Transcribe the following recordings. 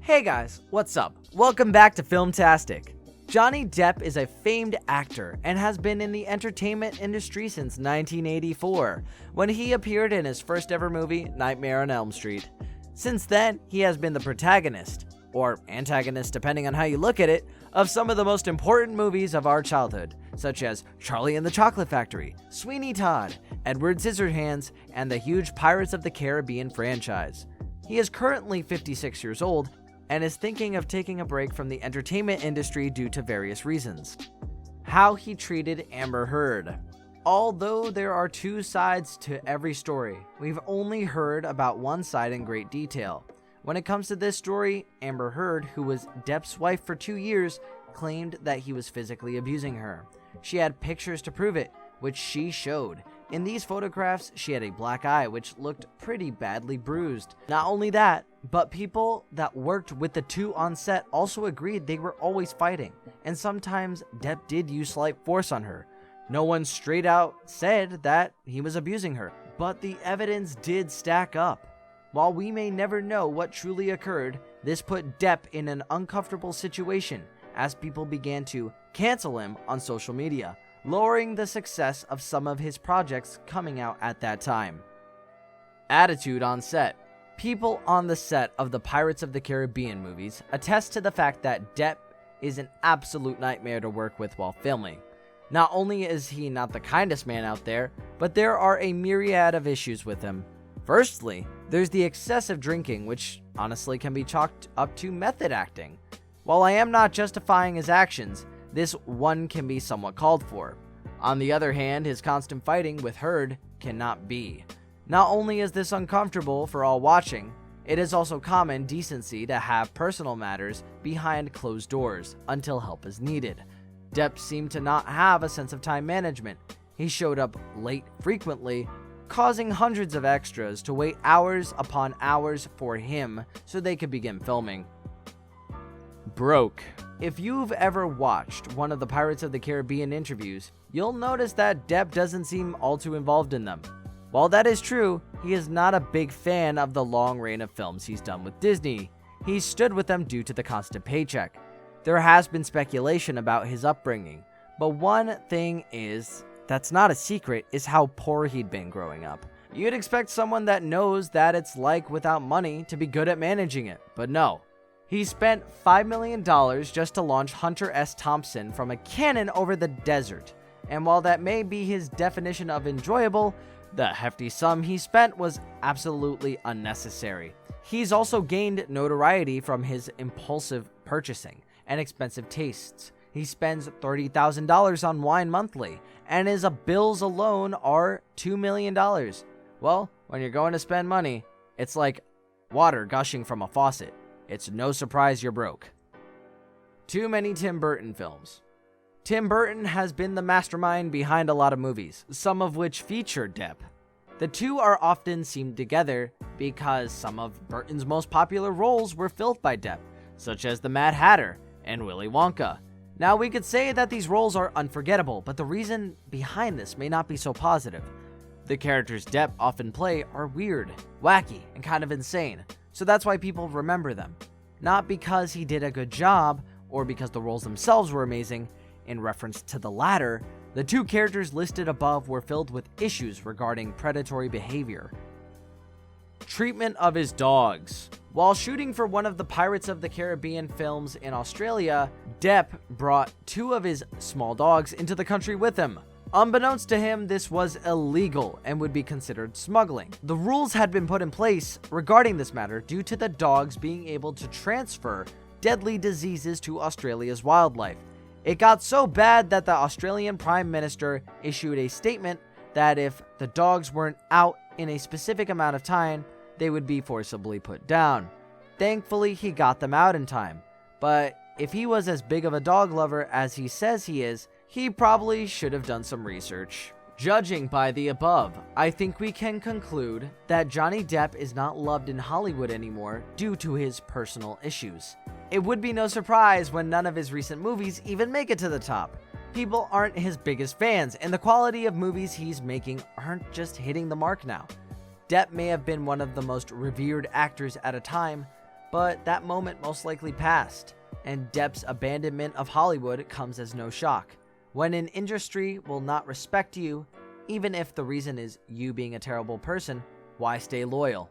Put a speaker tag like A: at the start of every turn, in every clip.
A: Hey guys, what's up? Welcome back to Filmtastic. Johnny Depp is a famed actor and has been in the entertainment industry since 1984, when he appeared in his first ever movie, Nightmare on Elm Street. Since then, he has been the protagonist, or antagonist depending on how you look at it, of some of the most important movies of our childhood, such as Charlie and the Chocolate Factory, Sweeney Todd, Edward Scissorhands, and the huge Pirates of the Caribbean franchise. He is currently 56 years old and is thinking of taking a break from the entertainment industry due to various reasons. How he treated Amber Heard. Although there are two sides to every story, we've only heard about one side in great detail. When it comes to this story, Amber Heard, who was Depp's wife for 2 years, claimed that he was physically abusing her. She had pictures to prove it, which she showed. In these photographs, she had a black eye, which looked pretty badly bruised. Not only that, but people that worked with the two on set also agreed they were always fighting, and sometimes Depp did use slight force on her. No one straight out said that he was abusing her, but the evidence did stack up. While we may never know what truly occurred, this put Depp in an uncomfortable situation as people began to cancel him on social media, lowering the success of some of his projects coming out at that time. Attitude on set. People on the set of the Pirates of the Caribbean movies attest to the fact that Depp is an absolute nightmare to work with while filming. Not only is he not the kindest man out there, but there are a myriad of issues with him. Firstly, there's the excessive drinking, which honestly can be chalked up to method acting. While I am not justifying his actions, this one can be somewhat called for. On the other hand, his constant fighting with Heard cannot be. Not only is this uncomfortable for all watching, it is also common decency to have personal matters behind closed doors until help is needed. Depp seemed to not have a sense of time management. He showed up late frequently, causing hundreds of extras to wait hours upon hours for him so they could begin filming. Broke. If you've ever watched one of the Pirates of the Caribbean interviews, you'll notice that Depp doesn't seem all too involved in them. While that is true, he is not a big fan of the long reign of films he's done with Disney. He stood with them due to the constant paycheck. There has been speculation about his upbringing, but one thing that's not a secret is how poor he'd been growing up. You'd expect someone that knows that it's like without money to be good at managing it, but no. He spent $5 million just to launch Hunter S. Thompson from a cannon over the desert. And while that may be his definition of enjoyable, the hefty sum he spent was absolutely unnecessary. He's also gained notoriety from his impulsive purchasing and expensive tastes. He spends $30,000 on wine monthly, and his bills alone are $2 million. Well, when you're going to spend money, it's like water gushing from a faucet. It's no surprise you're broke. Too many Tim Burton films. Tim Burton has been the mastermind behind a lot of movies, some of which feature Depp. The two are often seen together because some of Burton's most popular roles were filled by Depp, such as the Mad Hatter and Willy Wonka. Now, we could say that these roles are unforgettable, but the reason behind this may not be so positive. The characters Depp often play are weird, wacky, and kind of insane, so that's why people remember them. Not because he did a good job, or because the roles themselves were amazing. In reference to the latter, the two characters listed above were filled with issues regarding predatory behavior. Treatment of his dogs. While shooting for one of the Pirates of the Caribbean films in Australia, Depp brought two of his small dogs into the country with him. Unbeknownst to him, this was illegal and would be considered smuggling. The rules had been put in place regarding this matter due to the dogs being able to transfer deadly diseases to Australia's wildlife. It got so bad that the Australian Prime Minister issued a statement that if the dogs weren't out in a specific amount of time, they would be forcibly put down. Thankfully, he got them out in time. But if he was as big of a dog lover as he says he is, he probably should have done some research. Judging by the above, I think we can conclude that Johnny Depp is not loved in Hollywood anymore due to his personal issues. It would be no surprise when none of his recent movies even make it to the top. People aren't his biggest fans, and the quality of movies he's making aren't just hitting the mark now. Depp may have been one of the most revered actors at a time, but that moment most likely passed, and Depp's abandonment of Hollywood comes as no shock. When an industry will not respect you, even if the reason is you being a terrible person, why stay loyal?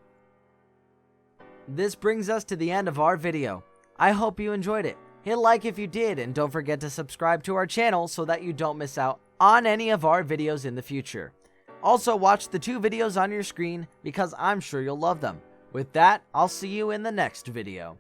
A: This brings us to the end of our video. I hope you enjoyed it. Hit like if you did, and don't forget to subscribe to our channel so that you don't miss out on any of our videos in the future. Also, watch the 2 videos on your screen because I'm sure you'll love them. With that, I'll see you in the next video.